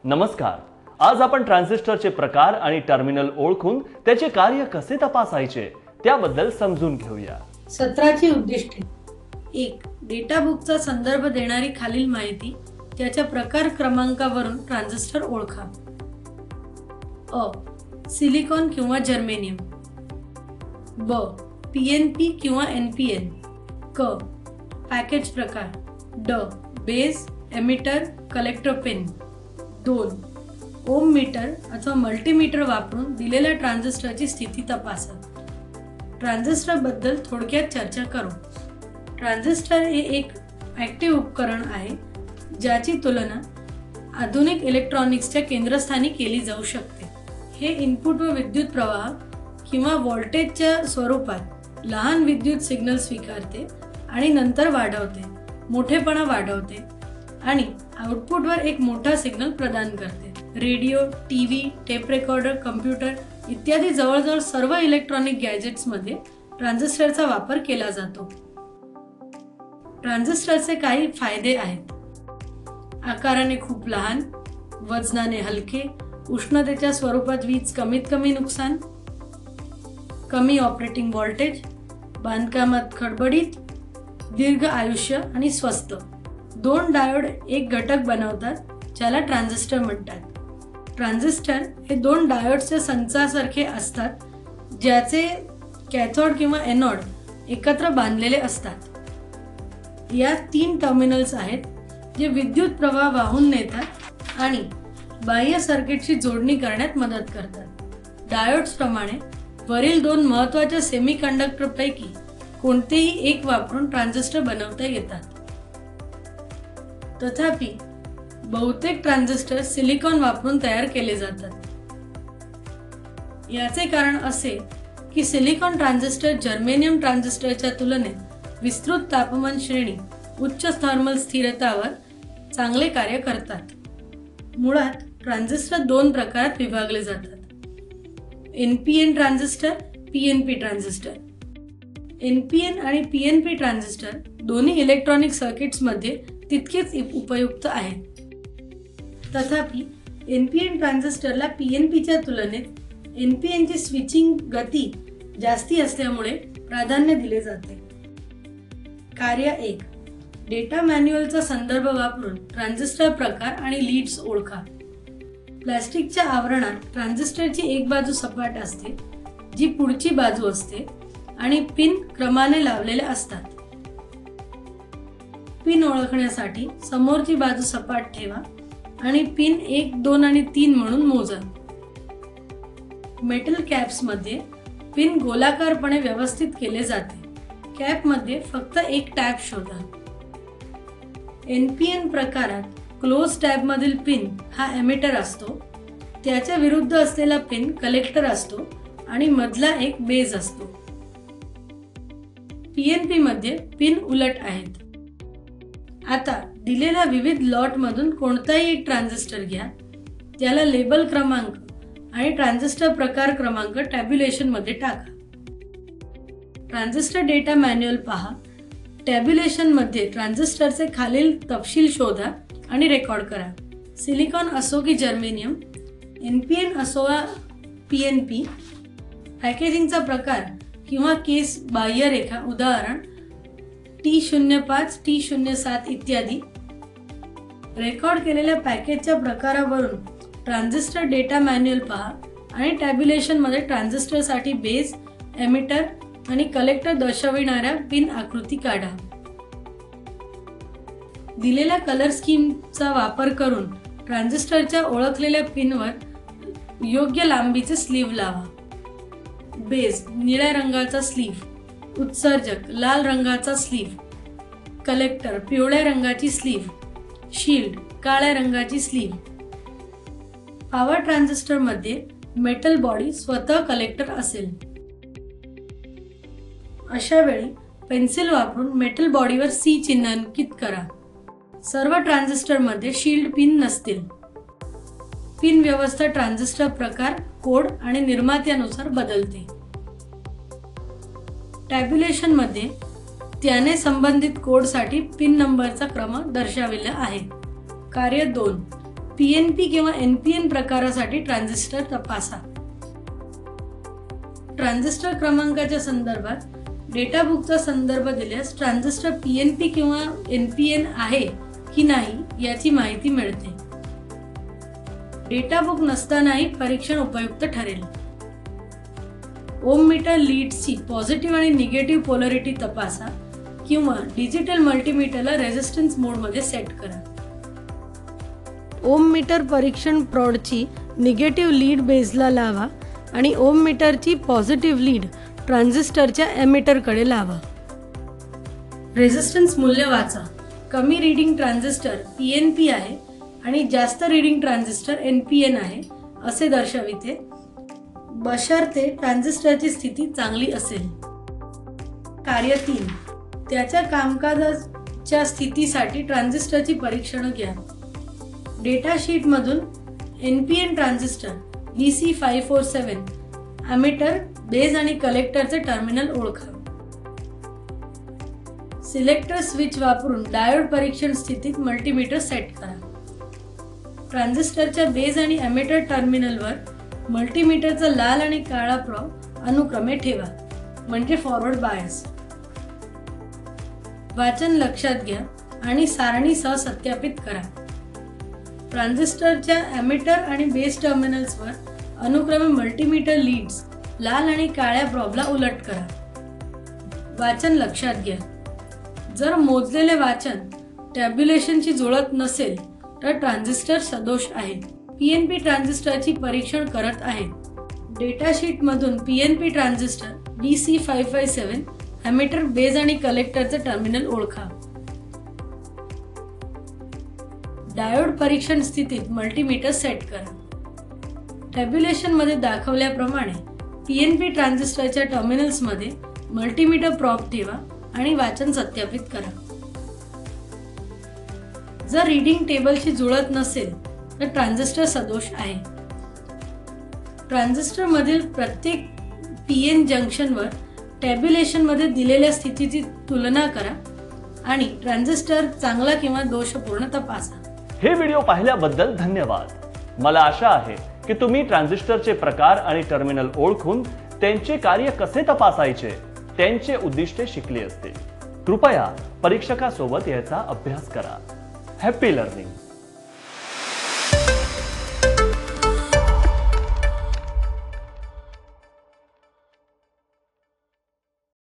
नमस्कार. आज आपण ट्रान्झिस्टरचे प्रकार आणि टर्मिनल ओळखून त्याचे कार्य कसे तपासायचे त्याबद्दल समजून घेऊया. सत्राची उद्दिष्टे. 1. डेटा बुकचा संदर्भ देणारी खालील माहिती त्याच्या प्रकार क्रमांकावरून ट्रान्झिस्टर ओळखा. अ. सिलिकॉन किंवा जर्मेनियम. ब. PNP किंवा NPN. क. पॅकेज प्रकार. ड. Base, emitter, collector pin. 2. ओम मीटर अथवा मल्टीमीटर वापरून दिलेल्या ट्रान्झिस्टरची स्थिती तपासा. ट्रान्झिस्टर बद्दल थोडक्यात चर्चा करू. ट्रान्झिस्टर हे एक ॲक्टिव्ह उपकरण आहे ज्याची तुलना आधुनिक इलेक्ट्रॉनिक्सच्या केंद्रस्थानी केली जाऊ शकते. हे इनपुट व विद्युत प्रवाह किंवा व्होल्टेजच्या स्वरूपात लहान विद्युत सिग्नल स्वीकारते आणि नंतर वाढवते, मोठेपणा वाढवते आणि आउटपुटवर एक मोठा सिग्नल प्रदान करते. Radio, TV, tape recorder, computer इत्यादी जवळजवळ सर्व इलेक्ट्रॉनिक गॅजेट्समध्ये ट्रान्झिस्टरचा वापर केला जातो. ट्रान्झिस्टरचे काही फायदे आहेत. आकाराने खूप लहान, वजनाने हलके, उष्णतेच्या स्वरूपात वीज कमीत कमी नुकसान, कमी ऑपरेटिंग व्होल्टेज, बांधकामात खडबडीत, दीर्घ आयुष्य आणि स्वस्त. 2 डायोड एक घटक बनवतात ज्याला ट्रान्झिस्टर म्हणतात. ट्रान्झिस्टर हे 2 डायोड्सच्या संचासारखे असतात ज्याचे कॅथोड किंवा एनोड एकत्र बांधलेले असतात. यात 3 टर्मिनल्स आहेत जे विद्युत प्रवाह वाहून नेतात आणि बाह्य सर्किटशी जोडणी करण्यात मदत करतात. डायोड्स प्रमाणे वरील 2 महत्त्वाच्या सेमीकंडक्टरपैकी कोणतेही एक वापरून ट्रान्झिस्टर बनवता येतात. तथापि बहुतेक ट्रान्झिस्टर सिलिकॉन वापरून तयार केले जातात. याचे कारण असे की सिलिकॉन ट्रान्झिस्टर जर्मेनियम ट्रान्झिस्टरच्या तुलनेत विस्तृत तापमान श्रेणी, उच्च थर्मल स्थिरतावर चांगले कार्य करतात. मुळात ट्रान्झिस्टर 2 प्रकारात विभागले जातात: NPN transistor, PNP transistor. NPN आणि PNP ट्रान्झिस्टर दोन्ही इलेक्ट्रॉनिक सर्किट्समध्ये तितकेच उपयुक्त आहेत. तथापि NPN ट्रान्झिस्टरला PNPच्या तुलनेत NPNची स्विचिंग गती जास्ती असल्यामुळे प्राधान्य दिले जाते. कार्य 1. डेटा मॅन्युअलचा संदर्भ वापरून ट्रान्झिस्टर प्रकार आणि लीड्स ओळखा. प्लास्टिकच्या आवरणात ट्रान्झिस्टरची एक बाजू सपाट असते जी पुढची बाजू असते आणि पिन क्रमाने लावलेले असतात. पिन ओळखण्यासाठी समोरची बाजू सपाट ठेवा आणि पिन 1, 2 आणि 3 म्हणून मोजा. मेटल कॅप्समध्ये पिन गोलाकारपणे व्यवस्थित केले जाते. कॅपमध्ये फक्त एक टॅब शोधा. NPN प्रकारात क्लोज टॅबमधील पिन हा एमिटर असतो, त्याच्या विरुद्ध असलेला पिन कलेक्टर असतो आणि मधला एक बेस असतो. PNP मध्ये पिन उलट आहेत. आता दिलेल्या विविध लॉटमधून कोणताही एक ट्रान्झिस्टर घ्या, त्याला लेबल क्रमांक आणि ट्रान्झिस्टर प्रकार क्रमांक टॅब्युलेशनमध्ये टाका. ट्रान्झिस्टर डेटा मॅन्युअल पहा. टॅब्युलेशनमध्ये ट्रान्झिस्टरचे खालील तपशील शोधा आणि रेकॉर्ड करा. सिलिकॉन असो की जर्मेनियम, NPN असो वा PNP, पॅकेजिंगचा प्रकार किंवा केस बाह्यरेखा, उदाहरण T05, T07 इत्यादी. रेकॉर्ड केलेल्या पॅकेजच्या प्रकारावरून ट्रान्झिस्टर डेटा मॅन्युअल पहा आणि टॅब्युलेशनमध्ये ट्रान्झिस्टरसाठी बेस, एमिटर आणि कलेक्टर दर्शविणाऱ्या पिन आकृती काढा. दिलेल्या कलर स्कीमचा वापर करून ट्रान्झिस्टरच्या ओळखलेल्या पिनवर योग्य लांबीचे स्लीव्ह लावा. बेस निळ्या रंगाचा स्लीव्ह, उत्सर्जक लाल रंगाचा स्लीव्ह, कलेक्टर पिवळ्या रंगाची स्लीव्ह, शील्ड काळ्या रंगाची स्लीव्ह. पॉवर ट्रान्झिस्टरमध्ये मेटल बॉडी स्वतः कलेक्टर असेल. अशा वेळी पेन्सिल वापरून मेटल बॉडीवर C चिन्हांकित करा. सर्व ट्रान्झिस्टरमध्ये शील्ड पिन नसतील. पिन व्यवस्था ट्रान्झिस्टर प्रकार, कोड आणि निर्मात्यानुसार बदलते. टॅब्युलेशनमध्ये त्याने संबंधित कोडसाठी पिन नंबरचा क्रम दर्शविला आहे. कार्य 2. PNP किंवा NPN प्रकारासाठी ट्रान्झिस्टर तपासा. ट्रान्झिस्टर क्रमांकाच्या संदर्भात डेटा बुकचा संदर्भ दिल्यास ट्रान्झिस्टर PNP किंवा NPN आहे की नाही याची माहिती मिळते. डेटा बुक नसतानाही परीक्षण उपयुक्त ठरेल. ओम मीटर लीड्सची पॉझिटिव्ह आणि निगेटिव्ह पोलॅरिटी तपासा किंवा डिजिटल मल्टीमीटरला रेझिस्टन्स मोडमध्ये सेट करा. ओम मीटर परीक्षण प्रॉडची निगेटिव्ह लीड बेसला लावा आणि ओम मीटरची पॉझिटिव्ह लीड ट्रान्झिस्टरच्या एमिटरकडे लावा. रेझिस्टन्स मूल्य वाचा. कमी रीडिंग ट्रान्झिस्टर PNP आहे आणि जास्त रीडिंग ट्रान्झिस्टर NPN आहे असे दर्शविते, बशर्ते ट्रान्झिस्टरची स्थिती चांगली असेल. कार्य 3. त्याच्या कामकाजाच्या स्थितीसाठी ट्रान्झिस्टरची परीक्षणं घ्या. डेटा शीटमधून NPN transistor BC547 emitter, base आणि कलेक्टरचे टर्मिनल ओळखा. सिलेक्टर स्विच वापरून डायोड परीक्षण स्थितीत मल्टीमीटर सेट करा. ट्रान्झिस्टरच्या बेस आणि एमिटर टर्मिनलवर मल्टीमीटरचा लाल आणि काळा प्रॉब अनुक्रमे ठेवा म्हणजे फॉरवर्ड बायस. वाचन लक्षात घ्या आणि सारणीसह सत्यापित करा. ट्रान्झिस्टरच्या एमिटर आणि बेस टर्मिनल्सवर अनुक्रमे मल्टीमीटर लीड्स लाल आणि काळ्या प्रॉबला उलट करा. वाचन लक्षात घ्या. जर मोजलेले वाचन टॅब्युलेशनशी जुळत नसेल तर ट्रान्झिस्टर सदोष आहे. PNP ट्रान्झिस्टरची परीक्षण करत आहेत. डेटा शीटमधून PNP transistor BC557 emitter, base आणि कलेक्टरचे टर्मिनल ओळखा. डायोड परीक्षण स्थितीत मल्टीमीटर सेट करा. टॅब्युलेशनमध्ये दाखवल्याप्रमाणे PNP ट्रान्झिस्टरच्या टर्मिनल्समध्ये मल्टीमीटर प्रॉब ठेवा आणि वाचन सत्यापित करा. जर रीडिंग टेबलशी जुळत नसेल तर ट्रान्झिस्टर सदोष आहे. ट्रान्झिस्टरमधील प्रत्येक PN जंक्शनवर टॅब्युलेशनमध्ये दिलेल्या स्थितीची तुलना करा आणि ट्रान्झिस्टर चांगला किंवा दोषपूर्ण तपासा. हे व्हिडिओ पाहिल्याबद्दल धन्यवाद. मला आशा आहे की तुम्ही ट्रान्झिस्टरचे प्रकार आणि टर्मिनल ओळखून त्यांचे कार्य कसे तपासायचे त्यांचे उद्दिष्टे शिकले असतील. कृपया परीक्षकासोबत याचा अभ्यास करा. Happy learning.